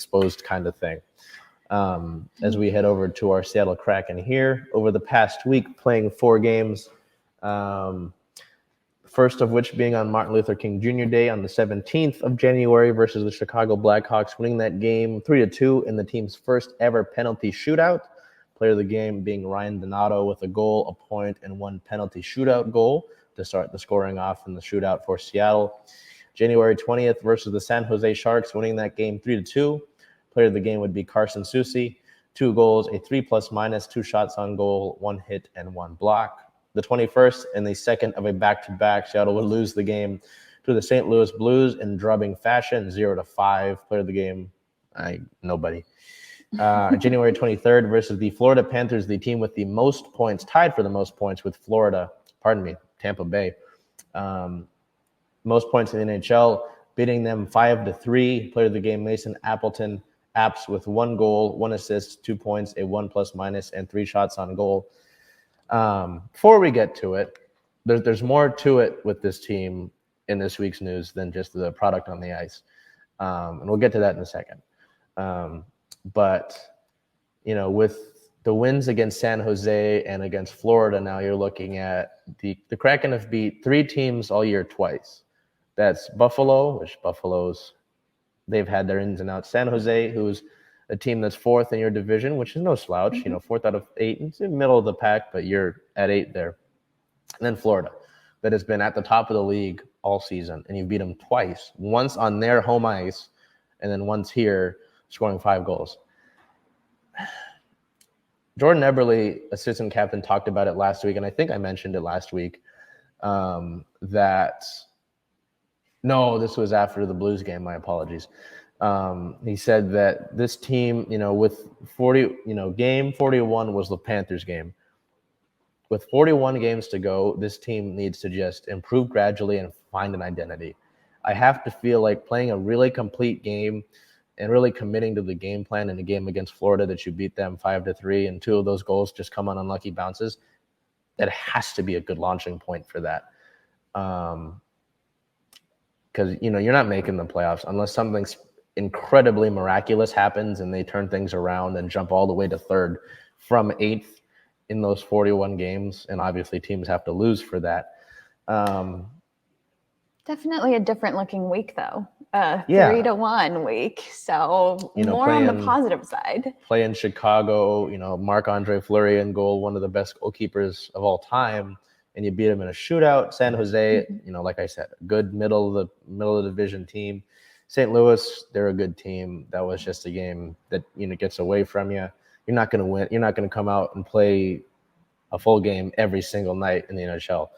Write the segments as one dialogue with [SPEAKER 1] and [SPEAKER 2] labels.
[SPEAKER 1] exposed kind of thing. As we head over to our Seattle Kraken here, over the past week, playing 4 games, first of which being on Martin Luther King Jr. Day on the 17th of January versus the Chicago Blackhawks, winning that game 3-2 in the team's first ever penalty shootout. Player of the game being Ryan Donato with a goal, a point, and 1 penalty shootout goal to start the scoring off in the shootout for Seattle. January 20th versus the San Jose Sharks, winning that game 3-2. Player of the game would be Carson Soucy. 2 goals, a 3+-, 2 shots on goal, 1 hit, and 1 block. The 21st and the second of a back-to-back, Seattle would lose the game to the St. Louis Blues in drubbing fashion, 0-5. Player of the game, nobody. January 23rd versus the Florida Panthers, the team with the most points, tied for the most points with Tampa Bay. Most points in the NHL, beating them 5-3. Player of the game, Mason Appleton, Apps with 1 goal, 1 assist, 2 points, a 1+-, and 3 shots on goal. Before we get to it, there's more to it with this team in this week's news than just the product on the ice. And we'll get to that in a second. But, with the wins against San Jose and against Florida, now you're looking at the Kraken have beat 3 teams all year twice. That's Buffalo, which they've had their ins and outs. San Jose, who's a team that's 4th in your division, which is no slouch, 4th out of 8. It's in the middle of the pack, but you're at 8 there. And then Florida, that has been at the top of the league all season, and you beat them twice, once on their home ice, and then once here, scoring 5 goals. Jordan Eberle, assistant captain, talked about it last week, and I think I mentioned it last week, No, this was after the Blues game. My apologies. He said that this team, with 40, game 41 was the Panthers game. With 41 games to go, this team needs to just improve gradually and find an identity. I have to feel like playing a really complete game and really committing to the game plan in the game against Florida that you beat them 5-3, and 2 of those goals just come on unlucky bounces. That has to be a good launching point for that. Because, you're not making the playoffs unless something incredibly miraculous happens and they turn things around and jump all the way to 3rd from 8th in those 41 games. And obviously teams have to lose for that.
[SPEAKER 2] Definitely a different looking week, though. 3-1 week. So more on the positive side.
[SPEAKER 1] Play in Chicago, Marc-Andre Fleury in goal, one of the best goalkeepers of all time. And you beat them in a shootout. San Jose, like I said, a good middle of the division team. St. Louis, they're a good team. That was just a game that gets away from you. You're not going to win. You're not going to come out and play a full game every single night in the NHL,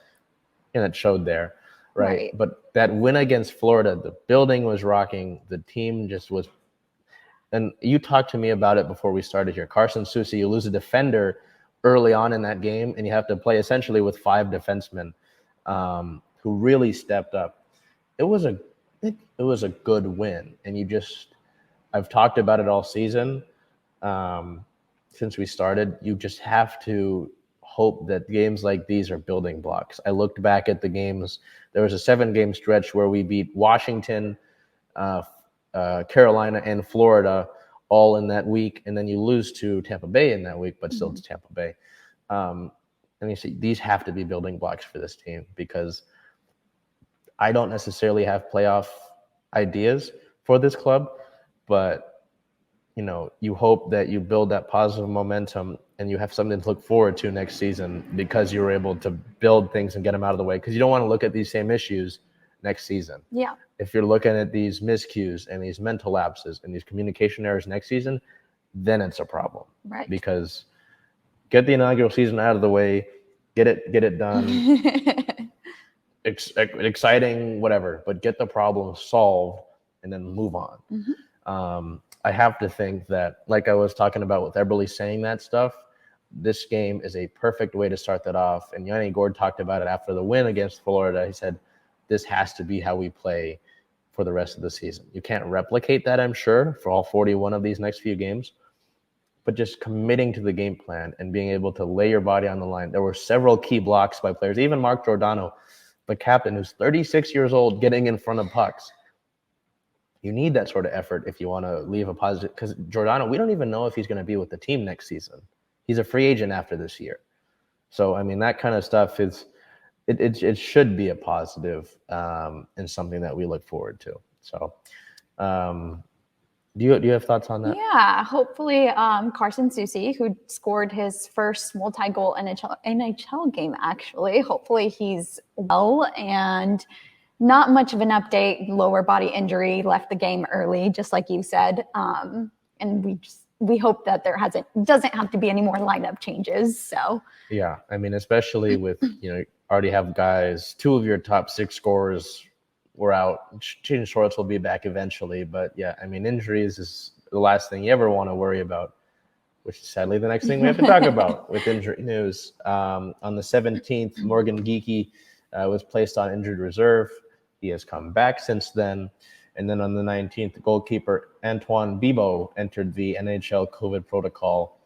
[SPEAKER 1] and it showed there, right? But that win against Florida, the building was rocking. The team just was. And you talked to me about it before we started here. Carson Soucy, you lose a defender early on in that game, and you have to play essentially with 5 defensemen who really stepped up. It was a good win, and I've talked about it all season since we started. You just have to hope that games like these are building blocks. I looked back at the games. There was a 7-game stretch where we beat Washington, Carolina, and Florida all in that week, and then you lose to Tampa Bay in that week, but still it's Tampa Bay. And you see, these have to be building blocks for this team, because I don't necessarily have playoff ideas for this club, but you hope that you build that positive momentum and you have something to look forward to next season, because you were able to build things and get them out of the way, because you don't want to look at these same issues next season.
[SPEAKER 2] Yeah.
[SPEAKER 1] If you're looking at these miscues and these mental lapses and these communication errors next season, then it's a problem.
[SPEAKER 2] Right.
[SPEAKER 1] Because get the inaugural season out of the way, get it done. Exciting, whatever, but get the problem solved and then move on. I have to think that, like I was talking about with Eberle saying that stuff, this game is a perfect way to start that off. And Yanni Gourde talked about it after the win against Florida. He said, this has to be how we play for the rest of the season. You can't replicate that, I'm sure, for all 41 of these next few games, but just committing to the game plan and being able to lay your body on the line. There were several key blocks by players, even Mark Giordano, the captain, who's 36 years old, getting in front of pucks. you need that sort of effort if you want to leave a positive. Because Giordano, we don't even know if he's going to be with the team next season. He's a free agent after this year. So, I mean, that kind of stuff it should be a positive and something that we look forward to. So, do you have thoughts on that?
[SPEAKER 2] Yeah, hopefully Carson Soucy, who scored his first multi-goal NHL game, actually, hopefully he's well and not much of an update. Lower body injury, left the game early, just like you said. And we hope that doesn't have to be any more lineup changes. So
[SPEAKER 1] yeah, I mean, especially with already have guys, 2 of your top 6 scorers were out. Jaden Schwartz will be back eventually, but yeah, I mean, injuries is the last thing you ever want to worry about, which is sadly the next thing we have to talk about with injury news. On the 17th, Morgan Geekie was placed on injured reserve. He has come back since then. And then on the 19th, goalkeeper Antoine Bibeau entered the NHL COVID protocol.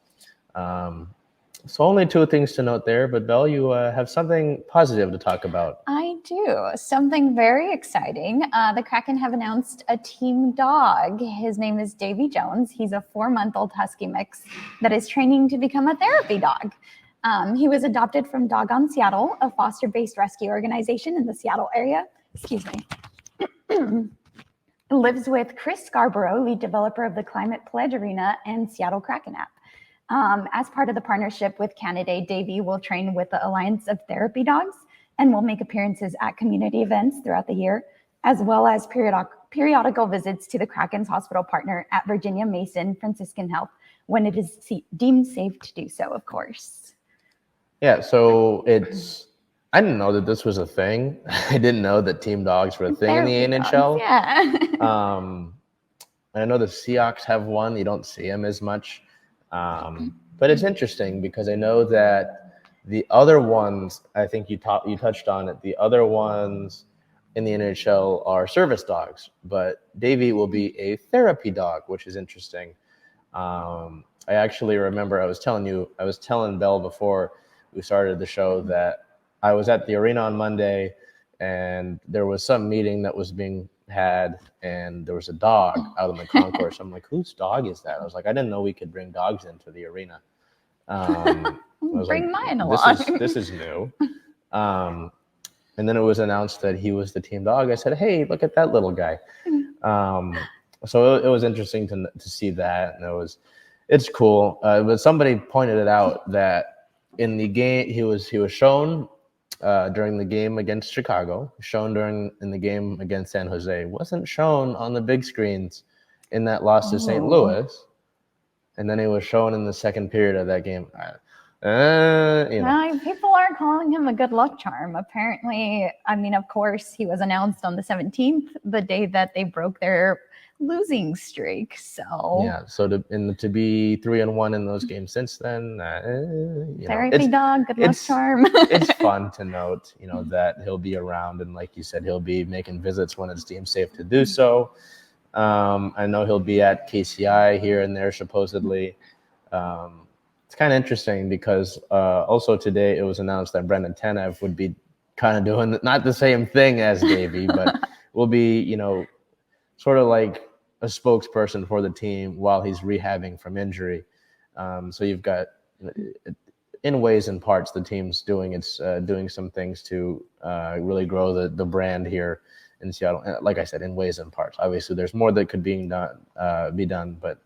[SPEAKER 1] So only 2 things to note there, but Bel, you have something positive to talk about.
[SPEAKER 2] I do. Something very exciting. The Kraken have announced a team dog. His name is Davy Jones. He's a 4-month-old husky mix that is training to become a therapy dog. He was adopted from Dog on Seattle, a foster-based rescue organization in the Seattle area. Excuse me. Lives with Chris Scarborough, lead developer of the Climate Pledge Arena and Seattle Kraken app. As part of the partnership with Canada, Davy will train with the Alliance of Therapy Dogs and will make appearances at community events throughout the year, as well as periodical visits to the Kraken's hospital partner at Virginia Mason Franciscan Health when it is deemed safe to do so, of course.
[SPEAKER 1] Yeah, so I didn't know that this was a thing. I didn't know that team dogs were a thing
[SPEAKER 2] Therapy
[SPEAKER 1] in the
[SPEAKER 2] dogs,
[SPEAKER 1] NHL.
[SPEAKER 2] Yeah.
[SPEAKER 1] I know the Seahawks have one. You don't see them as much. But it's interesting because I know that the other ones, I think you touched on it, the other ones in the NHL are service dogs, but Davy will be a therapy dog, which is interesting. I actually remember I was telling Bel before we started the show that I was at the arena on Monday and there was some meeting that was being had and there was a dog out in the concourse. I'm like, whose dog is that? I was like, I didn't know we could bring dogs into the arena. I was
[SPEAKER 2] Bring
[SPEAKER 1] like,
[SPEAKER 2] mine along.
[SPEAKER 1] This is new. And then it was announced that he was the team dog. I said, hey, look at that little guy. So it was interesting to see that, and it's cool. But somebody pointed it out that in the game he was shown during the game against Chicago, shown in the game against San Jose, wasn't shown on the big screens in that loss to St. Louis, and then he was shown in the second period of that game.
[SPEAKER 2] People are calling him a good luck charm. Apparently, I mean, of course, he was announced on the 17th, the day that they broke their losing streak. So
[SPEAKER 1] yeah, so to be 3-1 in those games since then,
[SPEAKER 2] therapy dog, good luck charm.
[SPEAKER 1] It's fun to note, that he'll be around, and like you said, he'll be making visits when it's deemed safe to do so. I know he'll be at KCI here and there supposedly. It's kind of interesting because also today it was announced that Brendan Tanev would be kind of doing not the same thing as Davey, but will be, sort of like a spokesperson for the team while he's rehabbing from injury. So you've got, in ways and parts, the team's doing some things to really grow the brand here in Seattle. And like I said, in ways and parts. Obviously, there's more that could be done, but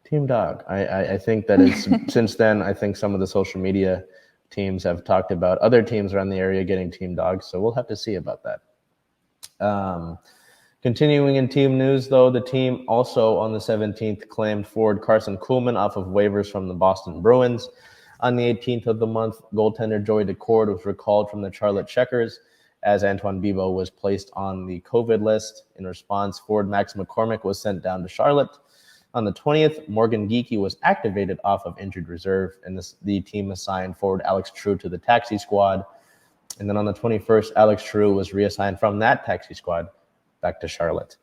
[SPEAKER 1] team dog. I think that it's since then. I think some of the social media teams have talked about other teams around the area getting team dogs. So we'll have to see about that. Continuing in team news, though, the team also on the 17th claimed forward Carson Kuhlman off of waivers from the Boston Bruins. On the 18th of the month, goaltender Joey Decord was recalled from the Charlotte Checkers as Antoine Bibeau was placed on the COVID list. In response, forward Max McCormick was sent down to Charlotte. On the 20th, Morgan Geekie was activated off of injured reserve, and the team assigned forward Alex True to the taxi squad. And then on the 21st, Alex True was reassigned from that taxi squad back to Charlotte.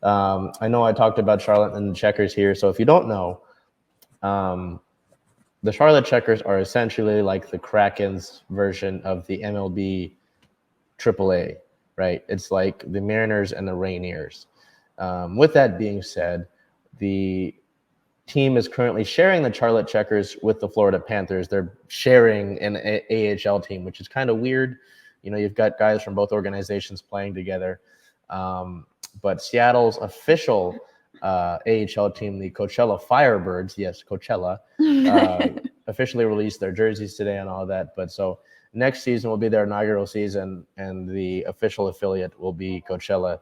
[SPEAKER 1] I know I talked about Charlotte and the Checkers here, so if you don't know, the Charlotte Checkers are essentially like the Kraken's version of the MLB AAA, right? It's like the Mariners and the Rainiers. With that being said, the team is currently sharing the Charlotte Checkers with the Florida Panthers. They're sharing an AHL team, which is kind of weird. You've got guys from both organizations playing together. But Seattle's official AHL team, the Coachella Firebirds, yes, Coachella, officially released their jerseys today and all that. But so next season will be their inaugural season, and the official affiliate will be Coachella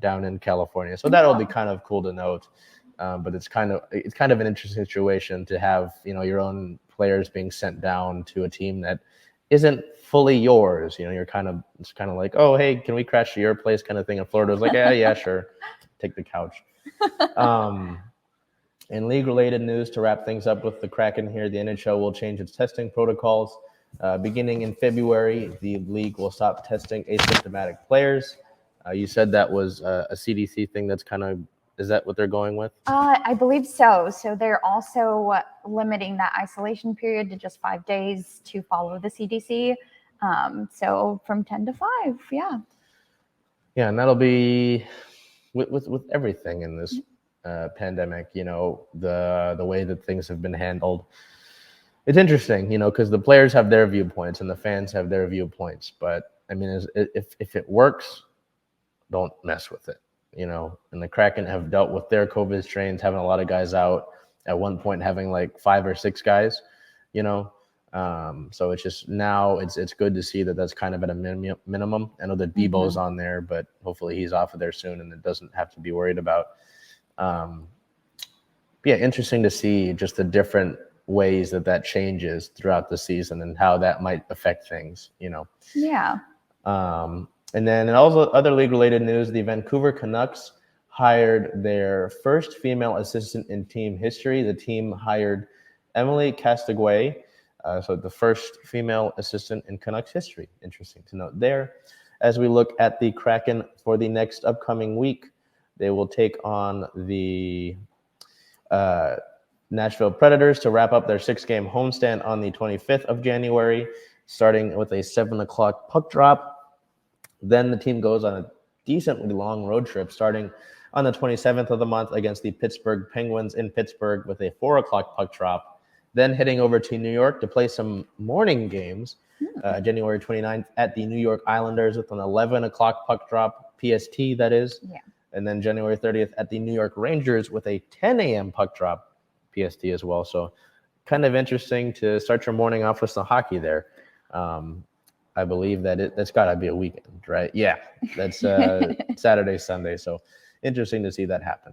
[SPEAKER 1] down in California. So that'll be kind of cool to note. But it's kind of an interesting situation to have your own players being sent down to a team that isn't fully yours. It's kind of like, oh, hey, can we crash to your place kind of thing. And Florida was like, yeah, sure, take the couch. In league-related news, to wrap things up with the Kraken here, the NHL will change its testing protocols. Beginning in February, the league will stop testing asymptomatic players. You said that was a CDC thing. That's kind of, is that what they're going with?
[SPEAKER 2] I believe so. So they're also limiting that isolation period to just 5 days to follow the CDC. So from 10 to 5, yeah.
[SPEAKER 1] Yeah, and that'll be with everything in this pandemic. The way that things have been handled. It's interesting, because the players have their viewpoints and the fans have their viewpoints. But I mean, if it works, don't mess with it. And the Kraken have dealt with their COVID strains, having a lot of guys out, at one point having like 5 or 6 guys, so it's just now it's good to see that that's kind of at a minimum. I know that Bebo's on there, but hopefully he's off of there soon and it doesn't have to be worried about. Yeah, interesting to see just the different ways that changes throughout the season and how that might affect things,
[SPEAKER 2] Yeah.
[SPEAKER 1] And then in all the other league-related news, the Vancouver Canucks hired their first female assistant in team history. The team hired Emily Castonguay, so the first female assistant in Canucks history. Interesting to note there. As we look at the Kraken for the next upcoming week, they will take on the Nashville Predators to wrap up their 6-game homestand on the 25th of January, starting with a 7 o'clock puck drop. Then the team goes on a decently long road trip starting on the 27th of the month against the Pittsburgh Penguins in Pittsburgh with a 4 o'clock puck drop. Then heading over to New York to play some morning games, January 29th at the New York Islanders with an 11 o'clock puck drop, PST that is.
[SPEAKER 2] Yeah.
[SPEAKER 1] And then January 30th at the New York Rangers with a 10 a.m. puck drop, PST as well. So kind of interesting to start your morning off with some hockey there. I believe that's got to be a weekend, right? Yeah, that's Saturday, Sunday. So interesting to see that happen.